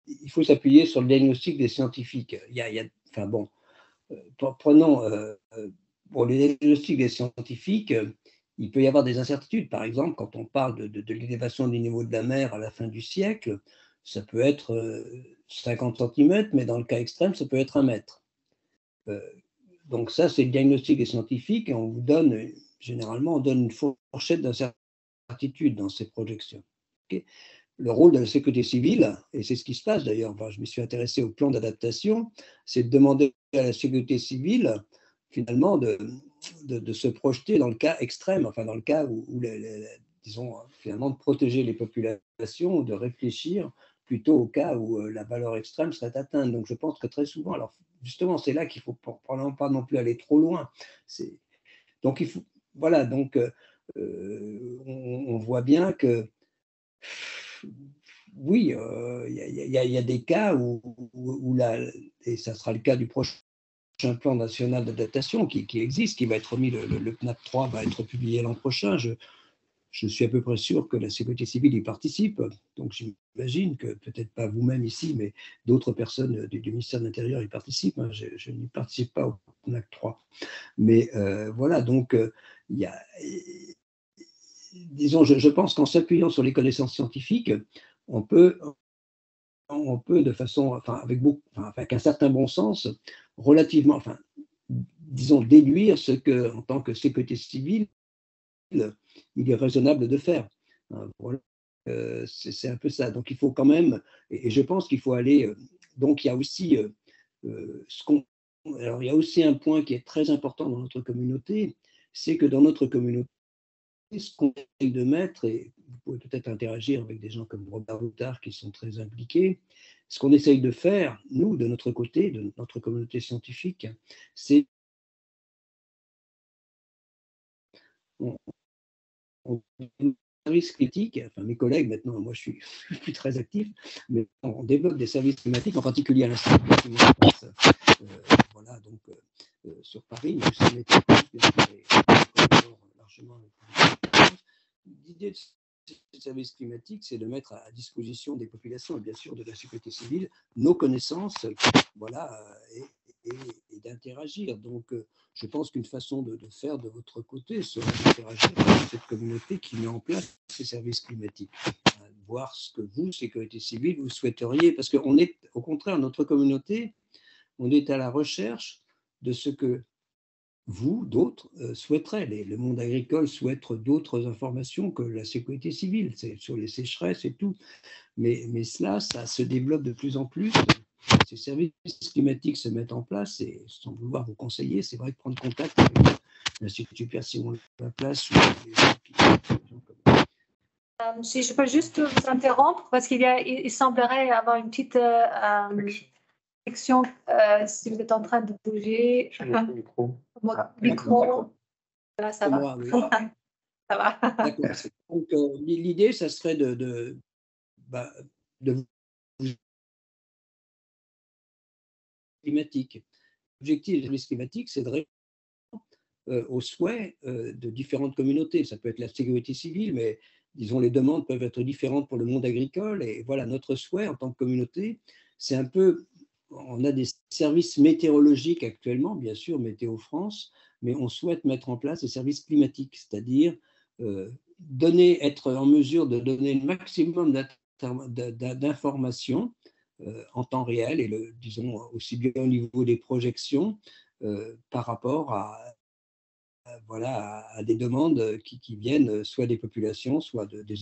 il faut s'appuyer sur le diagnostic des scientifiques. Enfin bon, prenons pour le diagnostic des scientifiques, il peut y avoir des incertitudes. Par exemple, quand on parle de l'élévation du niveau de la mer à la fin du siècle, ça peut être 50 cm, mais dans le cas extrême, ça peut être 1 mètre. Donc ça, c'est le diagnostic des scientifiques et on vous donne, généralement, on donne une fourchette d'incertitude dans ces projections. Okay. Le rôle de la sécurité civile, et c'est ce qui se passe d'ailleurs, enfin, je me suis intéressé au plan d'adaptation, c'est de demander à la sécurité civile, finalement, de se projeter dans le cas extrême, enfin dans le cas où disons, finalement, de protéger les populations, de réfléchir plutôt au cas où la valeur extrême serait atteinte. Donc je pense que très souvent, alors justement, c'est là qu'il ne faut probablement pas non plus aller trop loin. Donc il faut, voilà, donc on voit bien que oui, il y a des cas où et ça sera le cas du prochain plan national d'adaptation qui existe, qui va être remis, le PNAP 3 va être publié l'an prochain. Je suis à peu près sûr que la sécurité civile y participe. Donc j'imagine que peut-être pas vous-même ici, mais d'autres personnes du ministère de l'Intérieur y participent. Je n'y participe pas au PNAP 3. Mais voilà, donc disons, je pense qu'en s'appuyant sur les connaissances scientifiques, on peut de façon, enfin, avec un certain bon sens, relativement, enfin, disons, déduire ce que, en tant que sécurité civile, il est raisonnable de faire. Voilà. C'est un peu ça. Donc il faut quand même, et je pense qu'il faut aller. Donc il y a aussi alors il y a aussi un point qui est très important dans notre communauté, c'est que dans notre communauté, ce qu'on essaye de mettre, et vous pouvez peut-être interagir avec des gens comme Robert Loutard qui sont très impliqués, ce qu'on essaye de faire, nous, de notre côté, de notre communauté scientifique, c'est on services critiques, enfin mes collègues maintenant, moi je suis plus très actif, mais on développe des services climatiques, en particulier à l'Institut climatique, voilà, donc sur Paris, mais aussi bien sûr, et largement. L'idée de ces services climatiques, c'est de mettre à disposition des populations et bien sûr de la sécurité civile nos connaissances, voilà, et d'interagir. Donc, je pense qu'une façon de faire de votre côté serait d'interagir avec cette communauté qui met en place ces services climatiques. Voir ce que vous, sécurité civile, vous souhaiteriez, parce qu'on est, au contraire, notre communauté, on est à la recherche de ce que vous, d'autres, souhaiteraient. Le monde agricole souhaite d'autres informations que la sécurité civile, c'est sur les sécheresses et tout. Mais cela, ça se développe de plus en plus. Ces services climatiques se mettent en place et sans vouloir vous conseiller, c'est vrai que prendre contact avec l'Institut Pierre Simon Laplace ou les gens qui si je peux juste vous interrompre, parce il semblerait avoir une petite section, si vous êtes en train de bouger. Micro. Micro. Là, ça va. Moi, oui. Ça va. D'accord. Donc, l'idée, ça serait de climatique. L'objectif des services climatiques, c'est de répondre aux souhaits de différentes communautés. Ça peut être la sécurité civile, mais disons, les demandes peuvent être différentes pour le monde agricole. Et voilà, notre souhait en tant que communauté, c'est un peu, on a des services météorologiques actuellement, bien sûr, Météo France, mais on souhaite mettre en place des services climatiques, c'est-à-dire être en mesure de donner le maximum d'informations en temps réel, et disons aussi bien au niveau des projections par rapport voilà, à des demandes qui viennent soit des populations, soit des